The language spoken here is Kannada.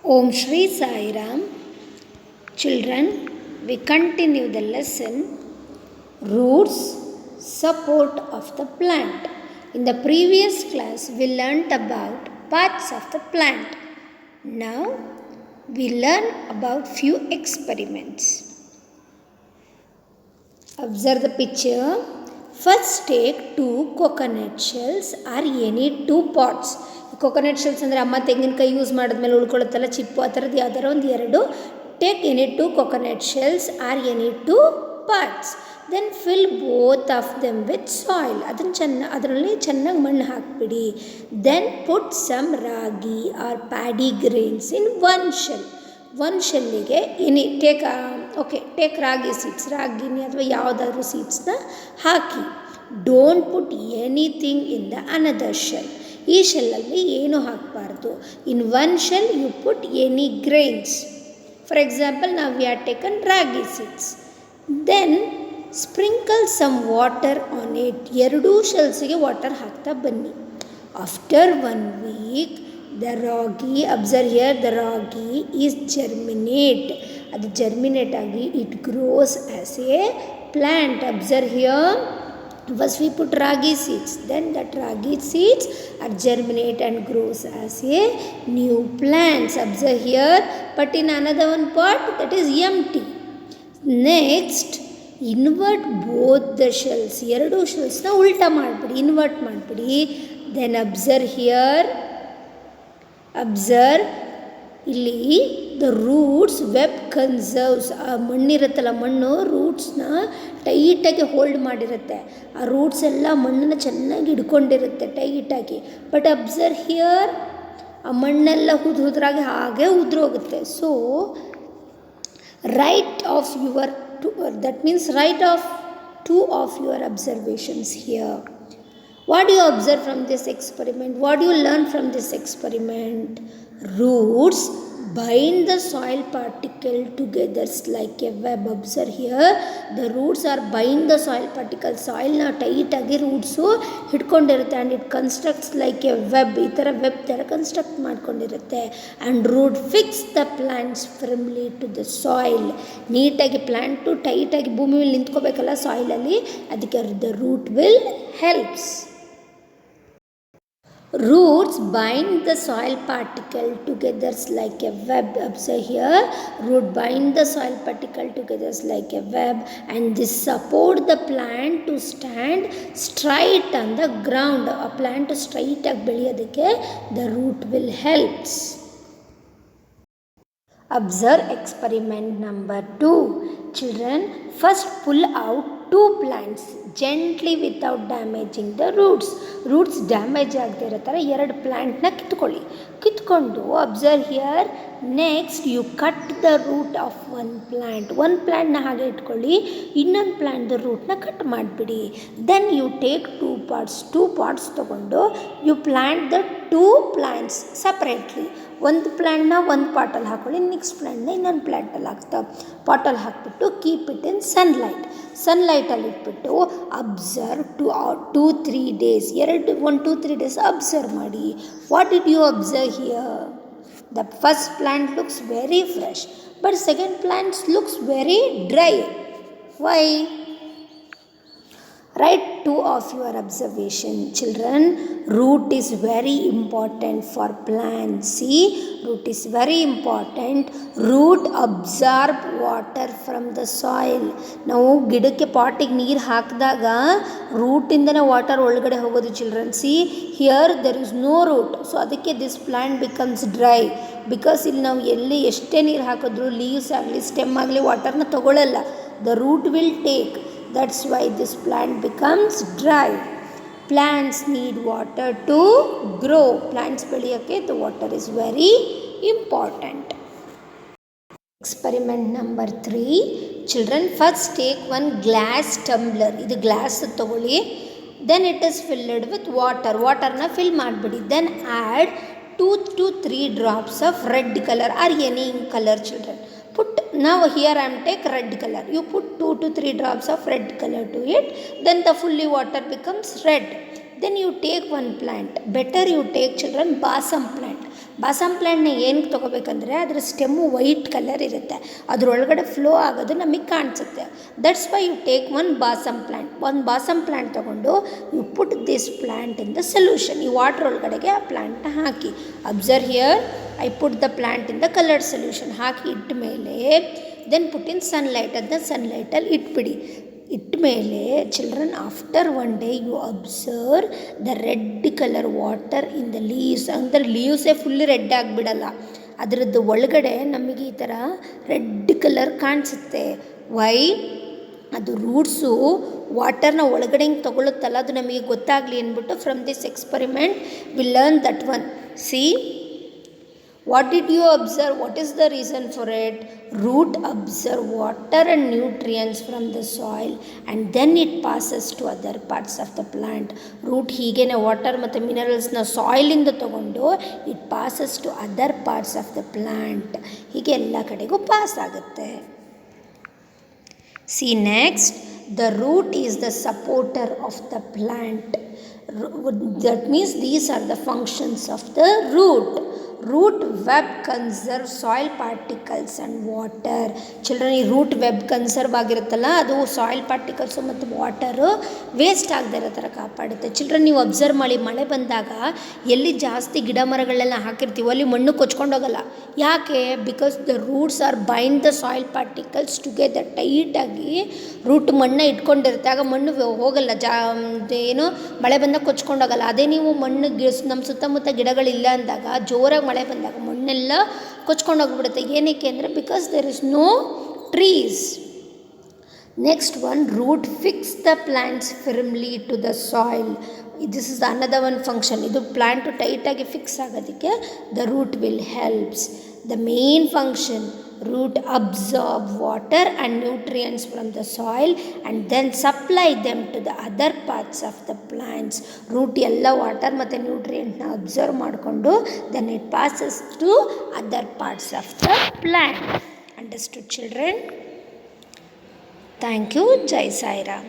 Om Shri Sai Ram. Children, we continue the lesson Roots Support of the Plant. In the previous class, we learnt about parts of the plant. Now, we learn about few experiments. Observe the picture. First, take 2 coconut shells or any 2 pots. Coconut shells ಅಂದರೆ ಅಮ್ಮ ತೆಂಗಿನಕಾಯಿ ಯೂಸ್ ಮಾಡಿದ್ಮೇಲೆ ಉಳ್ಕೊಳ್ಳುತ್ತಲ್ಲ ಚಿಪ್ಪು ಆ ಥರದ್ದು ಯಾವ್ದಾರ ಒಂದು ಎರಡು. Take any 2 coconut shells or any 2 parts. Then fill both of them with soil. ಅದರಲ್ಲಿ ಚೆನ್ನಾಗಿ ಮಣ್ಣು ಹಾಕಿಬಿಡಿ. Then put some ragi or paddy grains in one shell. ಒಂದು ಶೆಲ್ಲಿಗೆ ಎನಿ ಟೇಕ್ ರಾಗಿ ಸೀಡ್ಸ್, ರಾಗಿನಿ ಅಥವಾ ಯಾವುದಾದ್ರೂ ಸೀಡ್ಸ್ನ ಹಾಕಿ. Don't put anything in the another shell. ಈ ಶೆಲ್ಲಲ್ಲಿ ಏನೂ ಹಾಕಬಾರ್ದು. In one shell you put any grains. For example ನಾವು we are taken ragi seeds. Then sprinkle some water on it. ಎರಡೂ ಶೆಲ್ಸಿಗೆ ವಾಟರ್ ಹಾಕ್ತಾ ಬನ್ನಿ. After 1 week the ragi, observe here, the ragi is germinate. ಅದು ಜರ್ಮಿನೇಟ್ ಆಗಿ it gross as A plant. Observe here, first we put ragi seeds, then that ragi seeds are germinate and grows as a new plants. Observe here, but in another one pot that is empty. Next, invert both the shells. ಎರಡು ಶೆಲ್ಸ್ನ ಉಲ್ಟಾ ಮಾಡಿಬಿಡಿ, ಇನ್ವರ್ಟ್ ಮಾಡಿಬಿಡಿ. then observe here, observe ಇಲ್ಲಿ ದ ರೂಟ್ಸ್ ವೆಬ್ ಕನ್ಸರ್ವ್ಸ್. ಆ ಮಣ್ಣಿರುತ್ತಲ್ಲ, ಮಣ್ಣು ರೂಟ್ಸ್ನ ಟೈಟಾಗಿ ಹೋಲ್ಡ್ ಮಾಡಿರುತ್ತೆ. ಆ ರೂಟ್ಸ್ ಎಲ್ಲ ಮಣ್ಣನ್ನು ಚೆನ್ನಾಗಿ ಹಿಡ್ಕೊಂಡಿರುತ್ತೆ ಟೈಟಾಗಿ. ಬಟ್ ಅಬ್ಸರ್ವ್ ಹಿಯರ್, ಆ ಮಣ್ಣೆಲ್ಲ ಉದ್ರಾಗಿ ಹಾಗೆ ಉದ್ರೋಗುತ್ತೆ. So right of your that means right of 2 of your observations here. What do you observe from this experiment? What do you learn from this experiment? Roots bind the soil particle together like a web. Observe here, the roots are bind the soil particle. Soil na tight agi roots ಹಿಡ್ಕೊಂಡಿರುತ್ತೆ and it constructs like a web. ಈ ಥರ ವೆಬ್ ಥರ construct ಮಾಡ್ಕೊಂಡಿರುತ್ತೆ. and root fix the plants firmly to the soil. ನೀಟಾಗಿ ಪ್ಲ್ಯಾಂಟು ಟೈಟಾಗಿ ಭೂಮಿ ಮೇಲೆ ನಿಂತ್ಕೋಬೇಕಲ್ಲ ಸಾಯಿಲಲ್ಲಿ, ಅದಕ್ಕೆ the root will helps. Roots bind the soil particle together like a web. Observe here, root bind the soil particle together like a web, and this support the plant to stand straight on the ground. A plant straight ಆಗಿ ಬೆಳೆಯೋದಕ್ಕೆ the root will helps. Observe experiment number 2. Children, first pull out 2 plants gently without damaging the roots. Roots damage ಆಗದೆ ಇರೋ ಥರ 2 ಪ್ಲ್ಯಾಂಟ್ನ ಕಿತ್ಕೊಂಡು observe here. Next you cut the root of 1 plant. 1 ಪ್ಲ್ಯಾಂಟ್ನ ಹಾಗೆ ಇಟ್ಕೊಳ್ಳಿ, ಇನ್ನೊಂದು ಪ್ಲ್ಯಾಂಟ್ದ ರೂಟ್ನ ಕಟ್ ಮಾಡಿಬಿಡಿ. ದೆನ್ ಯು ಟೇಕ್ 2 ಪಾರ್ಟ್ಸ್ ತೊಗೊಂಡು you plant the 2 plants separately. ಒಂದು ಪ್ಲ್ಯಾಂಟ್ನ ಒಂದು ಪಾಟಲ್ಲಿ ಹಾಕ್ಕೊಳ್ಳಿ, ನೆಕ್ಸ್ಟ್ ಪ್ಲ್ಯಾಂಟ್ನ ಇನ್ನೊಂದು ಪಾಟಲ್ಲಿ ಹಾಕ್ಬಿಟ್ಟು ಕೀಪ್ ಇಟ್ ಇನ್ ಸನ್ಲೈಟಲ್ಲಿ ಇಟ್ಬಿಟ್ಟು ಅಬ್ಸರ್ವ್ 2-3 days 1-2-3 days ಅಬ್ಸರ್ವ್ ಮಾಡಿ. What did you observe here? The first plant looks very fresh, but second plant looks very dry. Why? Write 2 of your observation. Children, root is very important for plants. See, root is very important. Root absorb water from the soil. ನಾವು ಗಿಡಕ್ಕೆ ಪಾಟಿಗೆ ನೀರು ಹಾಕಿದಾಗ ರೂಟಿಂದನೇ ವಾಟರ್ ಒಳಗಡೆ ಹೋಗೋದು. Children, see here there is no root. So ಅದಕ್ಕೆ this plant becomes dry. Because ಇಲ್ಲಿ ನಾವು ಎಲ್ಲಿ ಎಷ್ಟೇ ನೀರು ಹಾಕಿದ್ರು ಲೀವ್ಸ್ ಆಗಲಿ ಸ್ಟೆಮ್ ಆಗಲಿ ವಾಟರ್ನ ತಗೊಳ್ಳಲ್ಲ. The root will take. That's why this plant becomes dry. Plants need water to grow. Plants ಬೆಳೆಯೋಕ್ಕೆ the water is very important. Experiment number 3. Children, first take 1 glass tumbler. ಇದು ಗ್ಲಾಸ್ ತಗೊಳ್ಳಿ. Then it is filled with water. ವಾಟರ್ನ ಫಿಲ್ ಮಾಡಿಬಿಡಿ. Then add 2 to 3 drops of red color or any color. Children, put, now here I am take red color. You put 2 to 3 drops of red color to it. Then the fully water becomes red. Then you take 1 plant. Better you take, children, balsam plant. ಬಾಸಮ್ ಪ್ಲ್ಯಾಂಟ್ನ ಏನಕ್ಕೆ ತೊಗೋಬೇಕಂದ್ರೆ ಅದರ ಸ್ಟೆಮ್ಮು ವೈಟ್ ಕಲರ್ ಇರುತ್ತೆ, ಅದರೊಳಗಡೆ ಫ್ಲೋ ಆಗೋದು ನಮಗೆ ಕಾಣಿಸುತ್ತೆ. ದಟ್ಸ್ ವೈ ಯು ಟೇಕ್ ಒಂದು ಬಾಸಮ್ ಪ್ಲ್ಯಾಂಟ್ ತೊಗೊಂಡು you put this plant in the solution. ಈ ವಾಟ್ರ್ ಒಳಗಡೆಗೆ ಆ ಪ್ಲ್ಯಾಂಟ್ನ ಹಾಕಿ. Observe here, I put the plant in the coloured solution. ಹಾಕಿ ಇಟ್ಟ ಮೇಲೆ ದೆನ್ ಪುಟ್ ಇನ್ ಸನ್ಲೈಟ್, ಅದನ್ನ ಸನ್ಲೈಟಲ್ಲಿ ಇಟ್ಬಿಡಿ. ಇಟ್ಟ ಮೇಲೆ children after one day you observe the red colour water in the leaves. ಅಂದರೆ ಲೀವ್ಸೇ ಫುಲ್ಲಿ ರೆಡ್ ಆಗಿಬಿಡಲ್ಲ, ಅದರದ್ದು ಒಳಗಡೆ ನಮಗೆ ಈ ಥರ ರೆಡ್ ಕಲರ್ ಕಾಣಿಸುತ್ತೆ. ವೈ? ಅದು ರೂಟ್ಸು ವಾಟರ್ನ ಒಳಗಡೆ ಹಿಂಗೆ ತೊಗೊಳುತ್ತಲ್ಲ, ಅದು ನಮಗೆ ಗೊತ್ತಾಗಲಿ ಅಂದ್ಬಿಟ್ಟು from this experiment we learn that one. C, what did you observe? What is the reason for it? Root absorb water and nutrients from the soil and then it passes to other parts of the plant. Root ಹೀಗೇನೆ ವಾಟರ್ ಮತ್ತು ಮಿನರಲ್ಸ್ನ ಸಾಯಿಲಿಂದ ತೊಗೊಂಡು it passes to other parts of the plant. ಹೀಗೆ ಎಲ್ಲ ಕಡೆಗೂ ಪಾಸ್ ಆಗುತ್ತೆ. See next, the root is the supporter of the plant. That means these are the functions of the root. Root web conserves soil particles and water. Children, ಈ ರೂಟ್ ವೆಬ್ ಕನ್ಸರ್ವ್ ಆಗಿರುತ್ತಲ್ಲ, ಅದು ಸಾಯಿಲ್ ಪಾರ್ಟಿಕಲ್ಸು ಮತ್ತು ವಾಟರು ವೇಸ್ಟ್ ಆಗದೆ ಇರೋ ಥರ ಕಾಪಾಡುತ್ತೆ. ಚಿಲ್ಡ್ರನ್, ನೀವು ಅಬ್ಸರ್ವ್ ಮಾಡಿ, ಮಳೆ ಬಂದಾಗ ಎಲ್ಲಿ ಜಾಸ್ತಿ ಗಿಡ ಮರಗಳೆಲ್ಲ ಹಾಕಿರ್ತೀವೋ ಅಲ್ಲಿ ಮಣ್ಣು ಕೊಚ್ಕೊಂಡೋಗಲ್ಲ. ಯಾಕೆ? Because the roots are bind the soil particles together. ಟೈಟಾಗಿ ರೂಟ್ ಮಣ್ಣು ಇಟ್ಕೊಂಡಿರುತ್ತೆ, ಆಗ ಮಣ್ಣು ಹೋಗಲ್ಲ, ಏನು ಮಳೆ ಬಂದಾಗ ಕೊಚ್ಕೊಂಡೋಗಲ್ಲ. ಅದೇ ನೀವು ಮಣ್ಣು ನಮ್ಮ ಸುತ್ತಮುತ್ತ ಗಿಡಗಳಿಲ್ಲ ಅಂದಾಗ, ಜೋರಾಗಿ ಮಳೆ ಬಂದಾಗ ಮಣ್ಣೆಲ್ಲ ಕೊಚ್ಕೊಂಡೋಗ್ಬಿಡುತ್ತೆ. ಏನಕ್ಕೆ ಅಂದರೆ because there is no trees. Next one, root fix the plants firmly to the soil. This is another one function. ಇದು ಪ್ಲ್ಯಾಂಟು ಟೈಟಾಗಿ ಫಿಕ್ಸ್ ಆಗೋದಕ್ಕೆ the root will helps. The main function, root absorb water and nutrients from the soil and then supply them to the other parts of the plants. root ಎಲ್ಲ ವಾಟರ್ ಮತ್ತು ನ್ಯೂಟ್ರಿಯೆಂಟ್ನ ಅಬ್ಸರ್ವ್ ಮಾಡಿಕೊಂಡು then it passes to other parts of the plant. Understood children? Thank you. Jai Sai Ram.